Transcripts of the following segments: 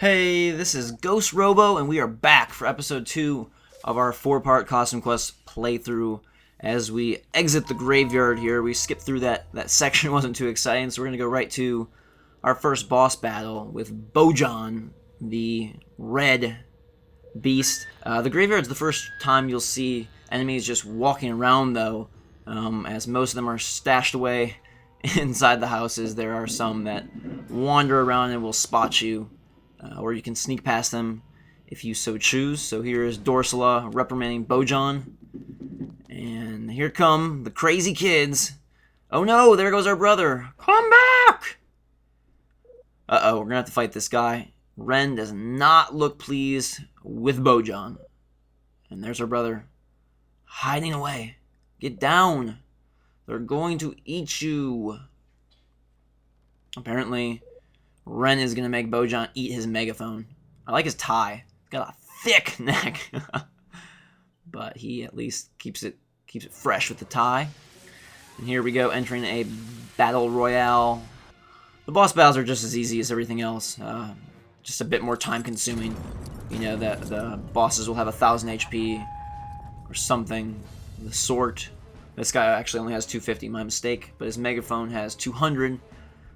Hey, this is Ghost Robo, and we are back for episode 2 of our 4-part Costume Quest playthrough. As we exit the graveyard here, we skipped through that section, wasn't too exciting, so we're going to go right to our first boss battle with Bojan, the red beast. The graveyard's the first time you'll see enemies just walking around, though, as most of them are stashed away inside the houses. There are some that wander around and will spot you. Or you can sneak past them if you so choose. So here is Dorsala reprimanding Bojan. And here come the crazy kids. Oh no, there goes our brother. Come back! Uh-oh, we're going to have to fight this guy. Ren does not look pleased with Bojan. And there's our brother hiding away. Get down. They're going to eat you. Apparently, Ren is going to make Bojan eat his megaphone. I like his tie. He's got a thick neck. But he at least keeps it fresh with the tie. And here we go, entering a battle royale. The boss battles are just as easy as everything else. Just a bit more time consuming. You know, that the bosses will have 1,000 HP or something. The sort. This guy actually only has 250, my mistake. But his megaphone has 200.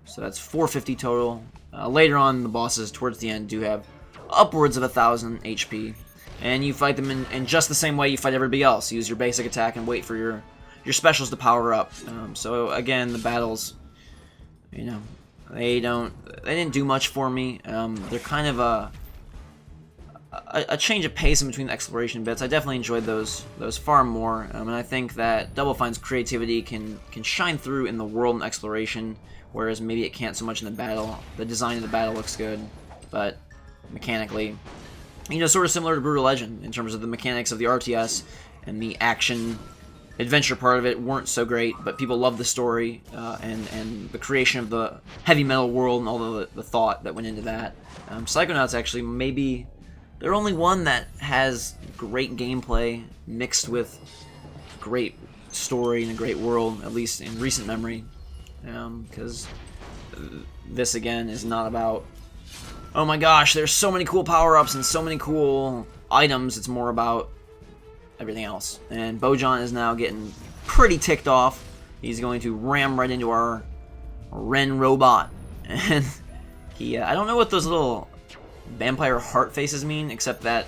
So that's 450 total. Later on, the bosses towards the end do have upwards of 1,000 HP. And you fight them in just the same way you fight everybody else. Use your basic attack and wait for your specials to power up. So again, the battles, you know, they didn't do much for me. They're kind of a change of pace in between the exploration bits. I definitely enjoyed those far more. And I think that Double Fine's creativity can shine through in the world and exploration, whereas maybe it can't so much in the battle. The design of the battle looks good, but mechanically, you know, sort of similar to Brutal Legend in terms of the mechanics of the RTS and the action adventure part of it weren't so great, but people loved the story and the creation of the heavy metal world and all the thought that went into that. Psychonauts actually maybe they're only one that has great gameplay mixed with great story and a great world, at least in recent memory. Because this again is not about, oh my gosh, there's so many cool power-ups and so many cool items. It's more about everything else. And Bojan is now getting pretty ticked off. He's going to ram right into our Ren robot. And he, I don't know what those little vampire heart faces mean, except that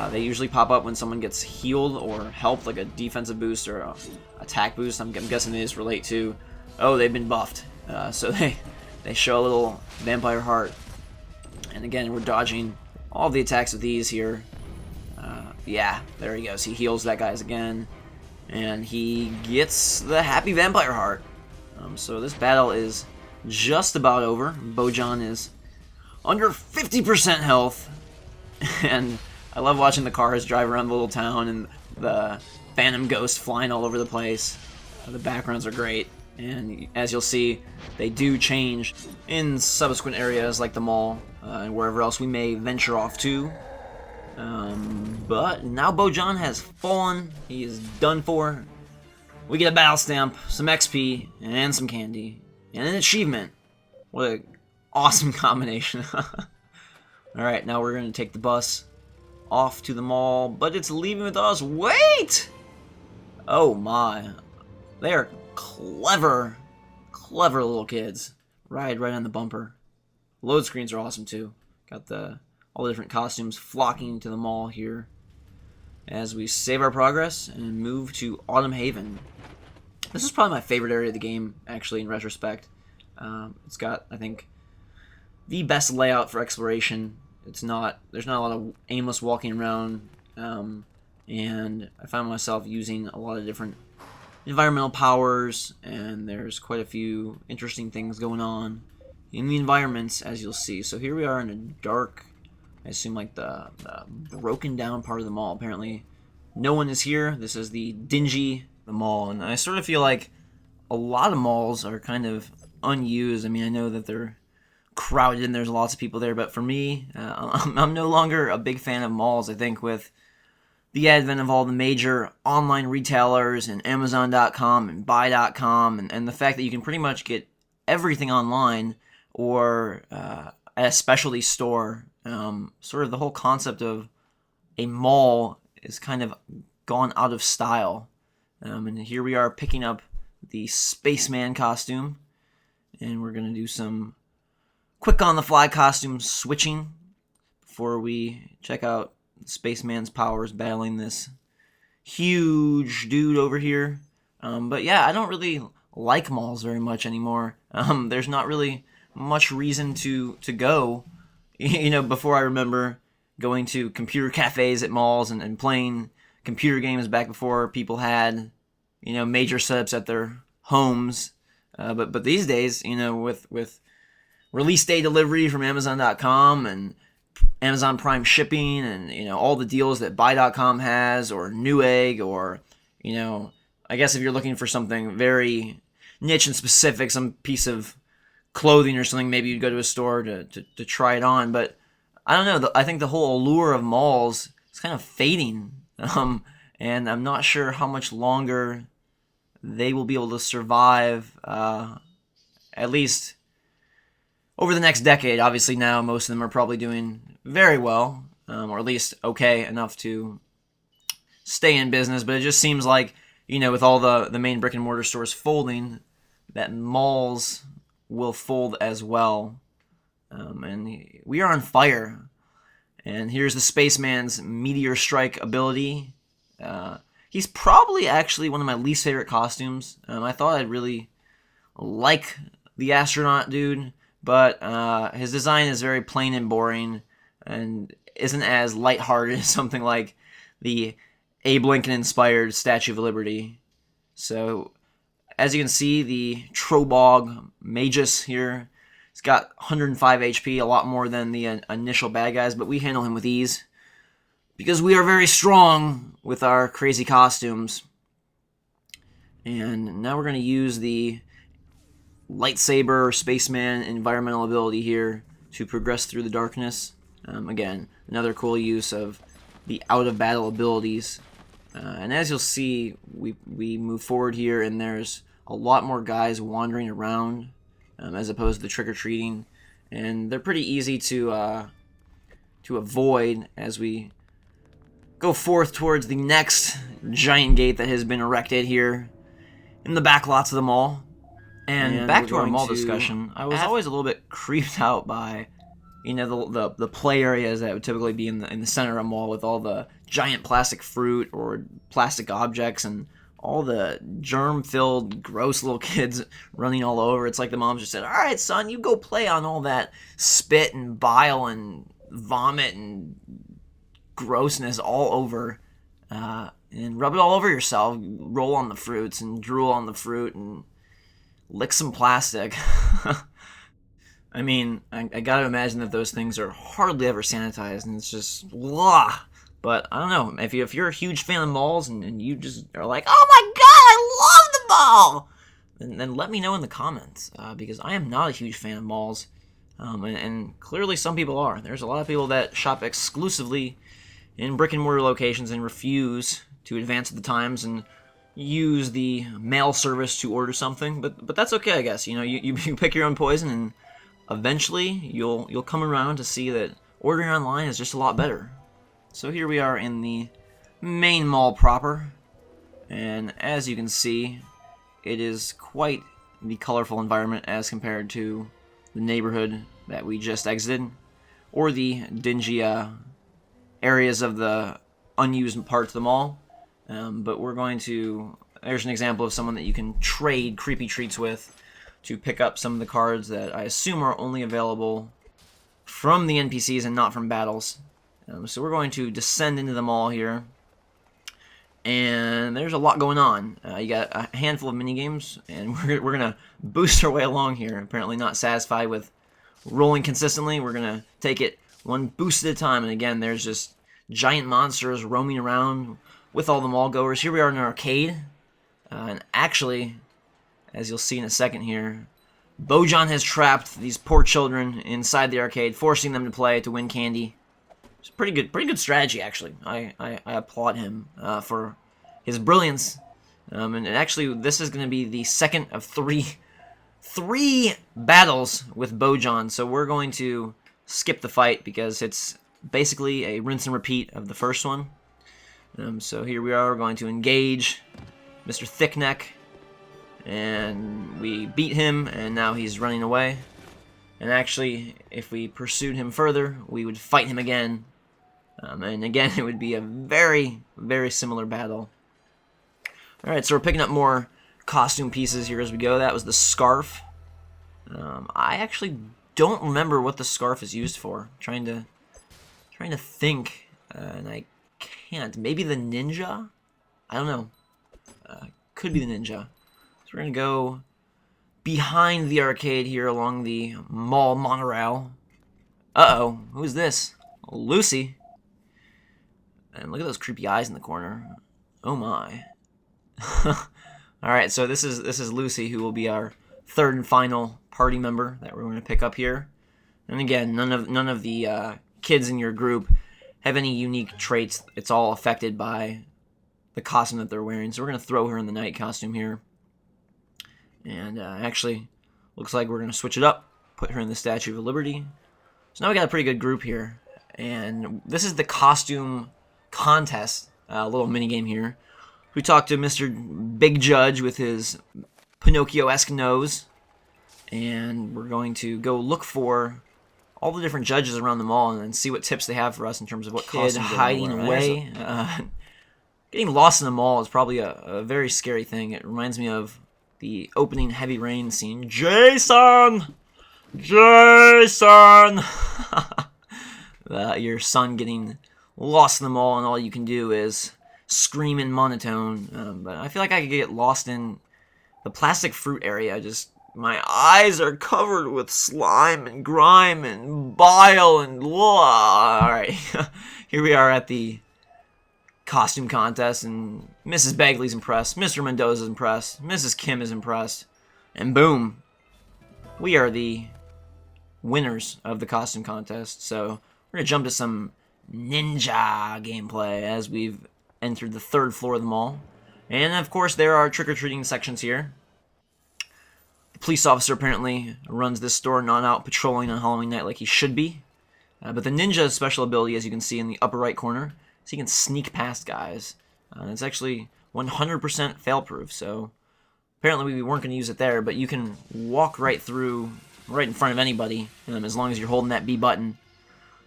they usually pop up when someone gets healed or helped, like a defensive boost or a attack boost. I'm guessing they just relate to, oh, they've been buffed. So they show a little vampire heart. And again, we're dodging all the attacks with these here. Yeah, there he goes. He heals that guy's again. And he gets the happy vampire heart. So this battle is just about over. Bojan is under 50% health. And I love watching the cars drive around the little town and the phantom ghosts flying all over the place. The backgrounds are great. And as you'll see, they do change in subsequent areas like the mall and wherever else we may venture off to. But now Bojan has fallen. He is done for. We get a battle stamp, some XP, and some candy. And an achievement. What an awesome combination. Alright, now we're going to take the bus off to the mall, but it's leaving with us. Wait! Oh my. They are clever little kids. Ride right on the bumper. Load screens are awesome too. Got all the different costumes flocking to the mall here as we save our progress and move to Autumn Haven. This is probably my favorite area of the game, actually, in retrospect. It's got, I think, the best layout for exploration. There's not a lot of aimless walking around, and I found myself using a lot of different environmental powers, and there's quite a few interesting things going on in the environments, as you'll see. So here we are in a dark, I assume like the broken down part of the mall. Apparently no one is here. This is the mall, and I sort of feel like a lot of malls are kind of unused. I mean, I know that they're crowded and there's lots of people there, but for me, I'm no longer a big fan of malls. I think with the advent of all the major online retailers and Amazon.com and Buy.com and the fact that you can pretty much get everything online or at a specialty store Sort of the whole concept of a mall is kind of gone out of style. And here we are picking up the spaceman costume, and we're going to do some quick on-the-fly costume switching before we check out Spaceman's powers battling this huge dude over here. But yeah, I don't really like malls very much anymore. There's not really much reason to go. Before I remember going to computer cafes at malls and playing computer games back before people had, major setups at their homes. But these days, with release day delivery from Amazon.com and Amazon Prime shipping and, all the deals that Buy.com has, or Newegg, or, I guess if you're looking for something very niche and specific, some piece of clothing or something, maybe you'd go to a store to try it on. But I don't know, I think the whole allure of malls is kind of fading. And I'm not sure how much longer they will be able to survive, at least over the next decade. Obviously now most of them are probably doing very well, or at least okay enough to stay in business. But it just seems like, with all the main brick and mortar stores folding, that malls will fold as well. And we are on fire. And here's the Spaceman's Meteor Strike ability. He's probably actually one of my least favorite costumes. I thought I'd really like the astronaut dude, but his design is very plain and boring and isn't as lighthearted as something like the Abe Lincoln-inspired Statue of Liberty. So, as you can see, the Trobog Magus here, he's got 105 HP, a lot more than the initial bad guys, but we handle him with ease because we are very strong with our crazy costumes. And now we're going to use the Lightsaber Spaceman environmental ability here to progress through the darkness. Again, another cool use of the out-of-battle abilities. And as you'll see, we move forward here, and there's a lot more guys wandering around as opposed to the trick-or-treating. And they're pretty easy to avoid as we go forth towards the next giant gate that has been erected here in the back lots of the mall. And back to our mall discussion, I was always a little bit creeped out by, the play areas that would typically be in the center of a mall with all the giant plastic fruit or plastic objects and all the germ-filled, gross little kids running all over. It's like the mom just said, "All right, son, you go play on all that spit and bile and vomit and grossness all over, and rub it all over yourself. Roll on the fruits and drool on the fruit and lick some plastic." I mean, I gotta imagine that those things are hardly ever sanitized, and it's just blah. But I don't know, if you're a huge fan of malls and you just are like, "Oh my god, I love the mall!" then let me know in the comments, because I am not a huge fan of malls, and clearly some people are. There's a lot of people that shop exclusively in brick and mortar locations and refuse to advance with the times and use the mail service to order something, but that's okay, I guess. You pick your own poison, and eventually you'll come around to see that ordering online is just a lot better. So here we are in the main mall proper, and as you can see, it is quite the colorful environment as compared to the neighborhood that we just exited, or the dingy areas of the unused parts of the mall. But we're going to... There's an example of someone that you can trade creepy treats with to pick up some of the cards that I assume are only available from the NPCs and not from battles. So we're going to descend into the mall here, and there's a lot going on. You got a handful of minigames, and we're going to boost our way along here. Apparently not satisfied with rolling consistently, we're going to take it one boost at a time. And again, there's just giant monsters roaming around with all the mall goers. Here we are in an arcade, and actually, as you'll see in a second here, Bojan has trapped these poor children inside the arcade, forcing them to play to win candy. It's pretty good strategy, actually. I applaud him for his brilliance. And actually, this is going to be the second of three battles with Bojan. So we're going to skip the fight because it's basically a rinse and repeat of the first one. So here we are, going to engage Mr. Thickneck, and we beat him, and now he's running away. And actually, if we pursued him further, we would fight him again. And again, it would be a very, very similar battle. Alright, so we're picking up more costume pieces here as we go. That was the scarf. I actually don't remember what the scarf is used for. Trying to think, and I can't. Maybe the ninja? I don't know. Could be the ninja. So we're going to go behind the arcade here along the mall monorail. Uh-oh, who's this? Lucy. And look at those creepy eyes in the corner. Oh my. Alright, so this is Lucy, who will be our third and final party member that we're going to pick up here. And again, none of the kids in your group have any unique traits. It's all affected by the costume that they're wearing. So we're going to throw her in the night costume here. And actually, looks like we're going to switch it up. Put her in the Statue of Liberty. So now we got a pretty good group here. And this is the costume contest, little minigame here. We talked to Mr. Big Judge with his Pinocchio-esque nose. And we're going to go look for all the different judges around the mall and see what tips they have for us in terms of what costumes hiding away. Getting lost in the mall is probably a very scary thing. It reminds me of the opening Heavy Rain scene. Jason! Jason! Your son getting lost in the mall, and all you can do is scream in monotone. But I feel like I could get lost in the plastic fruit area. Just my eyes are covered with slime and grime and bile and alright. Here we are at the costume contest, and Mrs. Bagley's impressed, Mr. Mendoza's impressed, Mrs. Kim is impressed, and boom, we are the winners of the costume contest. So we're going to jump to some ninja gameplay as we've entered the third floor of the mall. And of course there are trick-or-treating sections here. The police officer apparently runs this store, not out patrolling on Halloween night like he should be. But the ninja's special ability, as you can see in the upper right corner, so he can sneak past guys. It's actually 100% fail-proof, so apparently we weren't going to use it there, but you can walk right through, right in front of anybody, as long as you're holding that B button.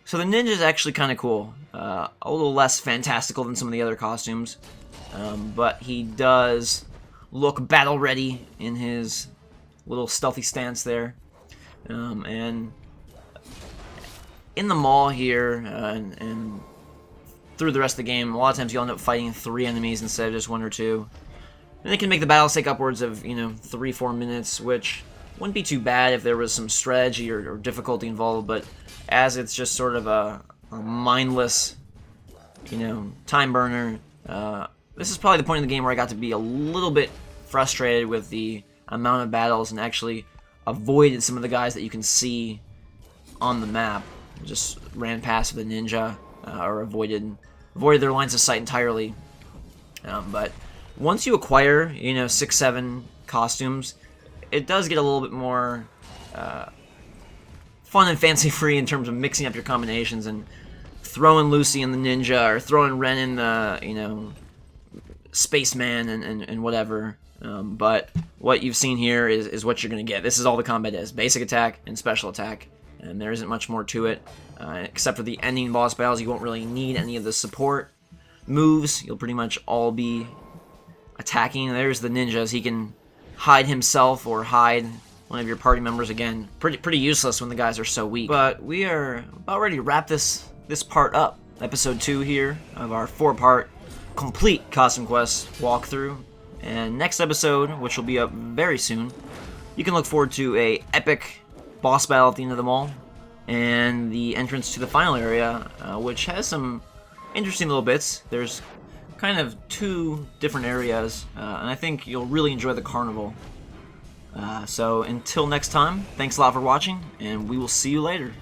So the ninja is actually kind of cool. A little less fantastical than some of the other costumes, but he does look battle-ready in his little stealthy stance there. And in the mall here, and through the rest of the game, a lot of times you'll end up fighting 3 enemies instead of just 1 or 2. And it can make the battles take upwards of, 3-4 minutes, which wouldn't be too bad if there was some strategy or difficulty involved, but as it's just sort of a mindless, time burner, this is probably the point in the game where I got to be a little bit frustrated with the amount of battles and actually avoided some of the guys that you can see on the map. Just ran past with a ninja, or avoided their lines of sight entirely. But once you acquire, 6-7 costumes, it does get a little bit more fun and fancy-free in terms of mixing up your combinations and throwing Lucy in the ninja or throwing Ren in the, spaceman and whatever. But what you've seen here is what you're going to get. This is all the combat is. Basic attack and special attack. And there isn't much more to it. Except for the ending boss battles, you won't really need any of the support moves. You'll pretty much all be attacking. There's the ninjas. He can hide himself or hide one of your party members. Again, pretty useless when the guys are so weak. But we are about ready to wrap this part up. Episode 2 here of our 4-part complete Costume Quest walkthrough. And next episode, which will be up very soon, you can look forward to a epic boss battle at the end of the mall, and the entrance to the final area, which has some interesting little bits. There's kind of 2 different areas, and I think you'll really enjoy the carnival. So until next time, thanks a lot for watching, and we will see you later.